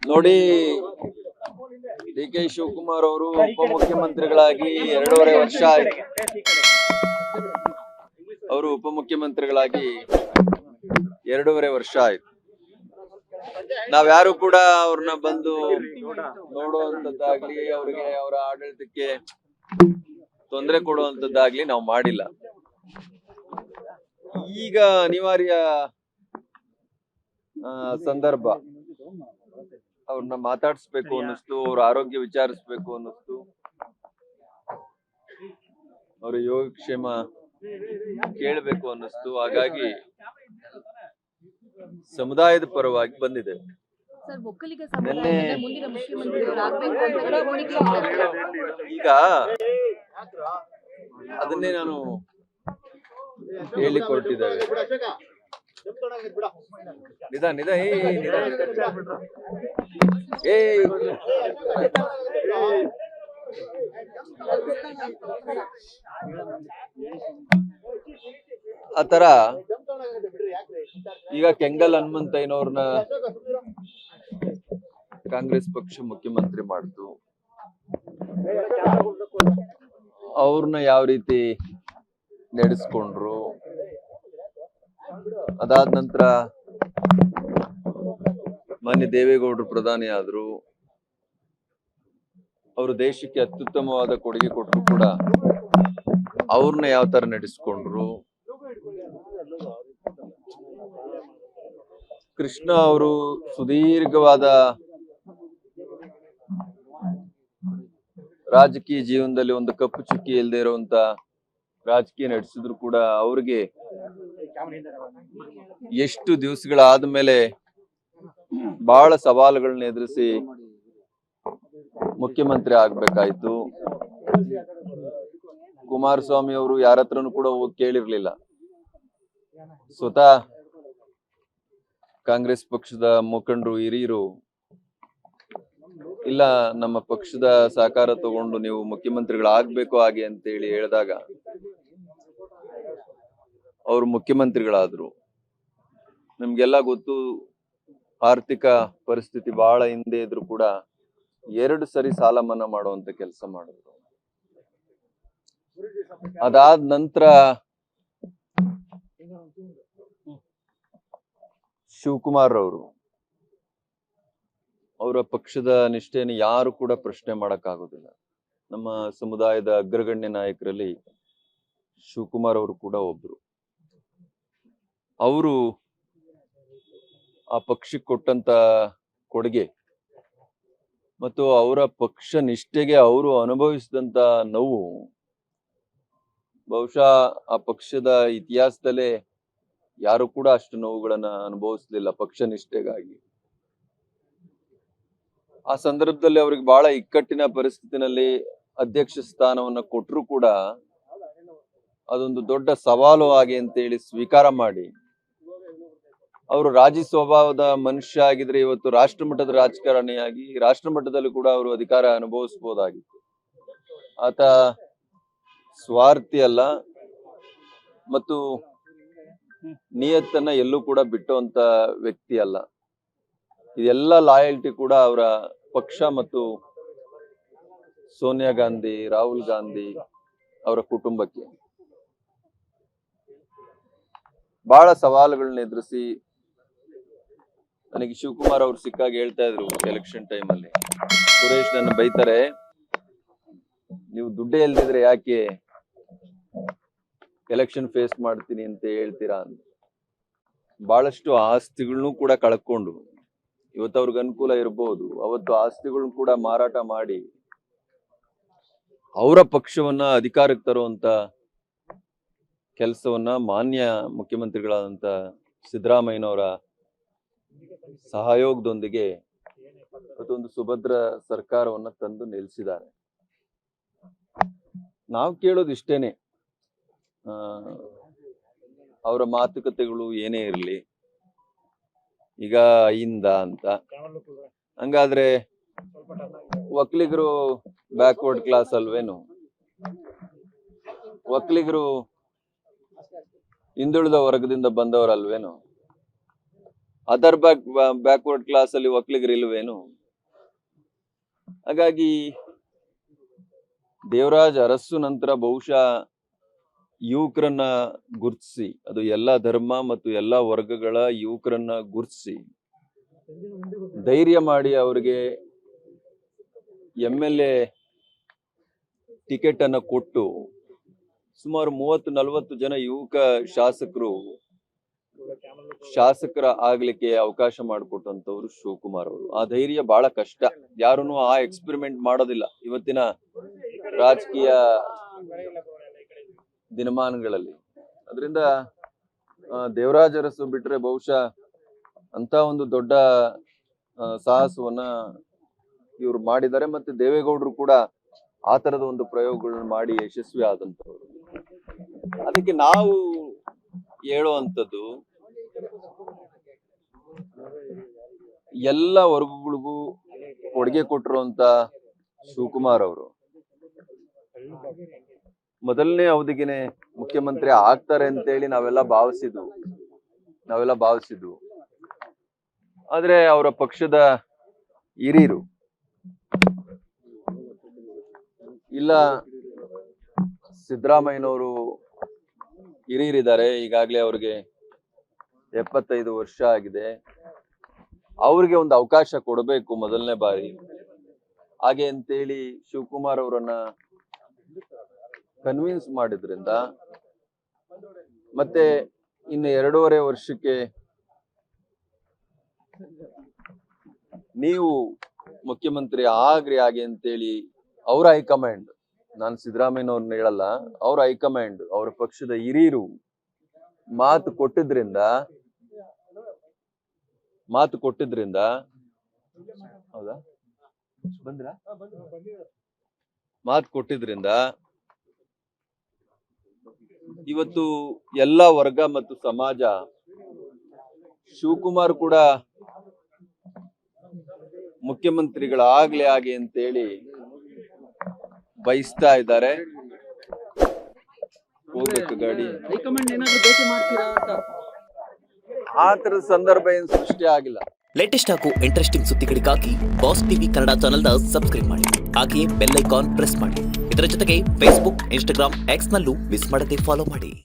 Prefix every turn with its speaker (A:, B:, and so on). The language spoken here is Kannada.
A: ನೋಡಿ, ಡಿ ಕೆ ಶಿವಕುಮಾರ್ ಅವರು ಉಪಮುಖ್ಯಮಂತ್ರಿಗಳಾಗಿ 2.5 ವರ್ಷ ಆಯ್ತು. ಅವರು ಉಪಮುಖ್ಯಮಂತ್ರಿಗಳಾಗಿ 2.5 ವರ್ಷ ಆಯ್ತು. ನಾವ್ಯಾರು ಕೂಡ ಅವ್ರನ್ನ ಬಂದು ನೋಡುವಂತದ್ದಾಗ್ಲಿ, ಅವ್ರಿಗೆ ಅವರ ಆಡಳಿತಕ್ಕೆ ತೊಂದರೆ ಕೊಡುವಂತದ್ದಾಗ್ಲಿ ನಾವು ಮಾಡಿಲ್ಲ. ಈಗ ಅನಿವಾರ್ಯ ಸಂದರ್ಭ, ಅವ್ರನ್ನ ಮಾತಾಡಿಸ್ಬೇಕು ಅನ್ನಿಸ್ತು, ಅವ್ರ ಆರೋಗ್ಯ ವಿಚಾರಿಸ್ಬೇಕು ಅನ್ನಿಸ್ತು, ಅವ್ರ ಯೋಗಕ್ಷೇಮ ಕೇಳಬೇಕು ಅನ್ನಿಸ್ತು. ಹಾಗಾಗಿ ಸಮುದಾಯದ ಪರವಾಗಿ ಬಂದಿದೆ. ಈಗ ಅದನ್ನೇ ನಾನು ಹೇಳಿ ಕೊಟ್ಟಿದ್ದೇವೆ. ನಿಧಾನ ಆತರ ಈಗ ಕೆಂಗಲ್ ಹನುಮಂತಯ್ಯನವ್ರನ್ನ ಕಾಂಗ್ರೆಸ್ ಪಕ್ಷ ಮುಖ್ಯಮಂತ್ರಿ ಮಾಡ್ತು. ಅವ್ರನ್ನ ಯಾವ ರೀತಿ ನಡೆಸ್ಕೊಂಡ್ರು, ಅದಾದ ನಂತರ ಮಾನ್ಯ ದೇವೇಗೌಡರು ಪ್ರಧಾನಿ ಆದ್ರು. ಅವರು ದೇಶಕ್ಕೆ ಅತ್ಯುತ್ತಮವಾದ ಕೊಡುಗೆ ಕೊಟ್ಟರು ಕೂಡ ಅವ್ರನ್ನ ಯಾವ ತರ ನಡೆಸ್ಕೊಂಡ್ರು. ಕೃಷ್ಣ ಅವರು ಸುದೀರ್ಘವಾದ ರಾಜಕೀಯ ಜೀವನದಲ್ಲಿ ಒಂದು ಕಪ್ಪು ಚುಕ್ಕಿ ಇಲ್ಲದೆ ಇರುವಂತ ರಾಜಕೀಯ ನಡೆಸಿದ್ರು ಕೂಡ ಅವ್ರಿಗೆ ಎಷ್ಟು ದಿವಸಗಳಾದ್ಮೇಲೆ ಬಹಳ ಸವಾಲುಗಳನ್ನ ಎದುರಿಸಿ ಮುಖ್ಯಮಂತ್ರಿ ಆಗ್ಬೇಕಾಯ್ತು. ಕುಮಾರಸ್ವಾಮಿ ಅವರು ಯಾರ ಹತ್ರನೂ ಕೂಡ ಹೋಗಿ ಕೇಳಿರ್ಲಿಲ್ಲ. ಸ್ವತಃ ಕಾಂಗ್ರೆಸ್ ಪಕ್ಷದ ಮುಖಂಡರು, ಹಿರಿಯರು, ಇಲ್ಲ ನಮ್ಮ ಪಕ್ಷದ ಸಹಕಾರ ತಗೊಂಡು ನೀವು ಮುಖ್ಯಮಂತ್ರಿಗಳಾಗ್ಬೇಕು ಹಾಗೆ ಅಂತೇಳಿ ಹೇಳಿದಾಗ ಅವರು ಮುಖ್ಯಮಂತ್ರಿಗಳಾದ್ರು. ನಿಮ್ಗೆಲ್ಲ ಗೊತ್ತು, ಆರ್ಥಿಕ ಪರಿಸ್ಥಿತಿ ಬಹಳ ಹಿಂದೆ ಇದ್ರು ಕೂಡ 2 ಸರಿ ಸಾಲ ಮನ್ನಾ ಮಾಡುವಂತ ಕೆಲಸ ಮಾಡಿದ್ರು. ಅದಾದ ನಂತರ ಶಿವಕುಮಾರ್ ಅವರು, ಅವರ ಪಕ್ಷದ ನಿಷ್ಠೆಯನ್ನು ಯಾರು ಕೂಡ ಪ್ರಶ್ನೆ ಮಾಡಕ್ಕಾಗೋದಿಲ್ಲ. ನಮ್ಮ ಸಮುದಾಯದ ಅಗ್ರಗಣ್ಯ ನಾಯಕರಲ್ಲಿ ಶಿವಕುಮಾರ್ ಅವರು ಕೂಡ ಒಬ್ರು. ಅವರು ಆ ಪಕ್ಷಕ್ಕೆ ಕೊಟ್ಟಂತ ಕೊಡುಗೆ ಮತ್ತು ಅವರ ಪಕ್ಷ ನಿಷ್ಠೆಗೆ ಅವರು ಅನುಭವಿಸಿದಂತ ನೋವು ಬಹುಶಃ ಆ ಪಕ್ಷದ ಇತಿಹಾಸದಲ್ಲೇ ಯಾರು ಕೂಡ ಅಷ್ಟು ನೋವುಗಳನ್ನ ಅನುಭವಿಸ್ಲಿಲ್ಲ ಪಕ್ಷ ನಿಷ್ಠೆಗಾಗಿ. ಆ ಸಂದರ್ಭದಲ್ಲಿ ಅವ್ರಿಗೆ ಬಹಳ ಇಕ್ಕಟ್ಟಿನ ಪರಿಸ್ಥಿತಿನಲ್ಲಿ ಅಧ್ಯಕ್ಷ ಸ್ಥಾನವನ್ನ ಕೊಟ್ಟರು ಕೂಡ ಅದೊಂದು ದೊಡ್ಡ ಸವಾಲು ಆಗಿ ಅಂತೇಳಿ ಸ್ವೀಕಾರ ಮಾಡಿ, ಅವರು ರಾಜಿ ಸ್ವಭಾವದ ಮನುಷ್ಯ ಆಗಿದ್ರೆ ಇವತ್ತು ರಾಷ್ಟ್ರ ಮಟ್ಟದ ರಾಜಕಾರಣಿಯಾಗಿ ರಾಷ್ಟ್ರ ಮಟ್ಟದಲ್ಲಿ ಕೂಡ ಅವರು ಅಧಿಕಾರ ಅನುಭವಿಸಬಹುದಾಗಿತ್ತು. ಆತ ಸ್ವಾರ್ಥಿ ಅಲ್ಲ ಮತ್ತು ನಿಯತ್ತನ್ನ ಎಲ್ಲೂ ಕೂಡ ಬಿಟ್ಟುವಂತ ವ್ಯಕ್ತಿ ಅಲ್ಲ. ಇದೆಲ್ಲ ಲಾಯಲ್ಟಿ ಕೂಡ ಅವರ ಪಕ್ಷ ಮತ್ತು ಸೋನಿಯಾ ಗಾಂಧಿ, ರಾಹುಲ್ ಗಾಂಧಿ ಅವರ ಕುಟುಂಬಕ್ಕೆ. ಬಹಳ ಸವಾಲುಗಳನ್ನ ಎದುರಿಸಿ ನನಗೆ ಶಿವಕುಮಾರ್ ಅವ್ರು ಸಿಕ್ಕಾಗ ಹೇಳ್ತಾ ಇದ್ರು ಎಲೆಕ್ಷನ್ ಟೈಮಲ್ಲಿ, ಸುರೇಶ್ ನನ್ನ ಬೈತಾರೆ, ನೀವು ದುಡ್ಡೇ ಇಲ್ದಿದ್ರೆ ಯಾಕೆ ಎಲೆಕ್ಷನ್ ಫೇಸ್ ಮಾಡ್ತೀನಿ ಅಂತ ಹೇಳ್ತೀರಾ ಅಂತ. ಬಹಳಷ್ಟು ಆಸ್ತಿಗಳನ್ನು ಕೂಡ ಕಳ್ಕೊಂಡು, ಇವತ್ತು ಅವ್ರಿಗೆ ಅನುಕೂಲ ಇರಬಹುದು, ಅವತ್ತು ಆಸ್ತಿಗಳನ್ನ ಕೂಡ ಮಾರಾಟ ಮಾಡಿ ಅವರ ಪಕ್ಷವನ್ನ ಅಧಿಕಾರಕ್ಕೆ ತರುವಂತ ಕೆಲಸವನ್ನ ಮಾನ್ಯ ಮುಖ್ಯಮಂತ್ರಿಗಳಾದಂತ ಸಿದ್ದರಾಮಯ್ಯನವರ ಸಹಯೋಗದೊಂದಿಗೆ ಇವತ್ತೊಂದು ಸುಭದ್ರ ಸರ್ಕಾರವನ್ನ ತಂದು ನಿಲ್ಲಿಸಿದ್ದಾರೆ. ನಾವು ಕೇಳೋದು ಇಷ್ಟೇನೆ, ಅವರ ಮಾತುಕತೆಗಳು ಏನೇ ಇರಲಿ, ಈಗ ಇಂದ ಅಂತ ಹಂಗಾದ್ರೆ ಒಕ್ಕಲಿಗರು ಬ್ಯಾಕ್ವರ್ಡ್ ಕ್ಲಾಸ್ ಅಲ್ವೇನು? ಒಕ್ಕಲಿಗರು ಹಿಂದುಳಿದ ವರ್ಗದಿಂದ ಬಂದವರಲ್ವೇನು? ಅದರ್ ಬ್ಯಾಕ್ವರ್ಡ್ ಕ್ಲಾಸ್ ಅಲ್ಲಿ ಒಕ್ಕಲಿಗರಿಲ್ವೇನು? ಹಾಗಾಗಿ ದೇವರಾಜ್ ಅರಸು ನಂತರ ಬಹುಶಃ ಯುವಕರನ್ನ ಗುರುತಿಸಿ, ಅದು ಎಲ್ಲ ಧರ್ಮ ಮತ್ತು ಎಲ್ಲ ವರ್ಗಗಳ ಯುವಕರನ್ನ ಗುರುತಿಸಿ ಧೈರ್ಯ ಮಾಡಿ ಅವರಿಗೆ MLA ಟಿಕೆಟ್ ಅನ್ನ ಕೊಟ್ಟು ಸುಮಾರು 30-40 ಜನ ಯುವಕ ಶಾಸಕರ ಆಗ್ಲಿಕ್ಕೆ ಅವಕಾಶ ಮಾಡಿಕೊಟ್ಟಂತವ್ರು ಶಿವಕುಮಾರ್ ಅವರು. ಆ ಧೈರ್ಯ ಬಹಳ ಕಷ್ಟ, ಯಾರನ್ನು ಆ ಎಕ್ಸ್ಪೆರಿಮೆಂಟ್ ಮಾಡೋದಿಲ್ಲ ಇವತ್ತಿನ ರಾಜಕೀಯ ದಿನಮಾನಗಳಲ್ಲಿ. ಅದರಿಂದ ದೇವರಾಜ್ ಅರಸು ಬಿಟ್ರೆ ಬಹುಶಃ ಅಂತ ಒಂದು ದೊಡ್ಡ ಸಾಹಸವನ್ನ ಇವ್ರು ಮಾಡಿದ್ದಾರೆ. ಮತ್ತೆ ದೇವೇಗೌಡರು ಕೂಡ ಆ ತರದ ಒಂದು ಪ್ರಯೋಗಗಳನ್ನ ಮಾಡಿ ಯಶಸ್ವಿ ಆದಂತವ್ರು. ಅದಕ್ಕೆ ನಾವು ಹೇಳುವಂಥದ್ದು, ಎಲ್ಲ ವರ್ಗಗಳಿಗೂ ಕೊಡುಗೆ ಕೊಟ್ಟಿರುವಂತ ಶಿವಕುಮಾರ್ ಅವರು ಮೊದಲನೇ ಅವಧಿಗೆನೆ ಮುಖ್ಯಮಂತ್ರಿ ಆಗ್ತಾರೆ ಅಂತೇಳಿ ನಾವೆಲ್ಲ ಭಾವಿಸಿದ್ವು. ಆದ್ರೆ ಅವರ ಪಕ್ಷದ ಹಿರಿಯರು ಇಲ್ಲ, ಸಿದ್ದರಾಮಯ್ಯನವರು ಹಿರಿಯರಿದ್ದಾರೆ, ಈಗಾಗಲೇ ಅವ್ರಿಗೆ 75 ವರ್ಷ ಆಗಿದೆ, ಅವ್ರಿಗೆ ಒಂದು ಅವಕಾಶ ಕೊಡಬೇಕು ಮೊದಲನೇ ಬಾರಿ ಹಾಗೆ ಅಂತೇಳಿ ಶಿವಕುಮಾರ್ ಅವರನ್ನ ಕನ್ವಿನ್ಸ್ ಮಾಡಿದ್ರಿಂದ ಮತ್ತೆ ಇನ್ನು 2.5 ವರ್ಷಕ್ಕೆ ನೀವು ಮುಖ್ಯಮಂತ್ರಿ ಆಗ್ರಿ ಹಾಗೆ ಅಂತೇಳಿ ಅವ್ರ ಹೈಕಮಾಂಡ್, ನಾನು ಸಿದ್ದರಾಮಯ್ಯನವ್ರನ್ನ ಹೇಳಲ್ಲ, ಅವ್ರ ಹೈಕಮಾಂಡ್, ಅವ್ರ ಪಕ್ಷದ ಹಿರಿಯರು ಮಾತು ಕೊಟ್ಟಿದ್ರಿಂದ ಹೌದಾ ಬಂದ್ರ ಮಾತು ಕೊಟ್ಟಿದ್ರಿಂದ ಇವತ್ತು ಎಲ್ಲ ವರ್ಗ ಮತ್ತು ಸಮಾಜ ಶಿವಕುಮಾರ್ ಕೂಡ ಮುಖ್ಯಮಂತ್ರಿಗಳಾಗ್ಲಿ ಹಾಗೆ ಅಂತೇಳಿ ಬಯಸ್ತಾ ಇದ್ದಾರೆ. ಹೋಗ್ಬೇಕು ಗಾಡಿ,
B: ಹೈಕಮಾಂಡ್ ಏನಾದ್ರು ಭೇಟಿ ಮಾಡ್ತೀರಾ ಅಂತ
A: ಆ ತರದ ಸಂದರ್ಭ ಏನು ಸೃಷ್ಟಿ ಆಗಿಲ್ಲ.
C: ಲೇಟೆಸ್ಟ್ ಹಾಗೂ ಇಂಟ್ರೆಸ್ಟಿಂಗ್ ಸುದ್ದಿಗಳಿಗಾಗಿ ಬಾಸ್ ಟಿವಿ ಕನ್ನಡ ಚಾನೆಲ್ನ ಸಬ್ಸ್ಕ್ರೈಬ್ ಮಾಡಿ, ಹಾಗೆಯೇ ಬೆಲ್ ಐಕಾನ್ ಪ್ರೆಸ್ ಮಾಡಿ. ಇದರ ಜೊತೆಗೆ ಫೇಸ್ಬುಕ್, ಇನ್ಸ್ಟಾಗ್ರಾಮ್, ಎಕ್ಸ್ ನಲ್ಲೂ ಮಿಸ್ ಮಾಡದೆ ಫಾಲೋ ಮಾಡಿ.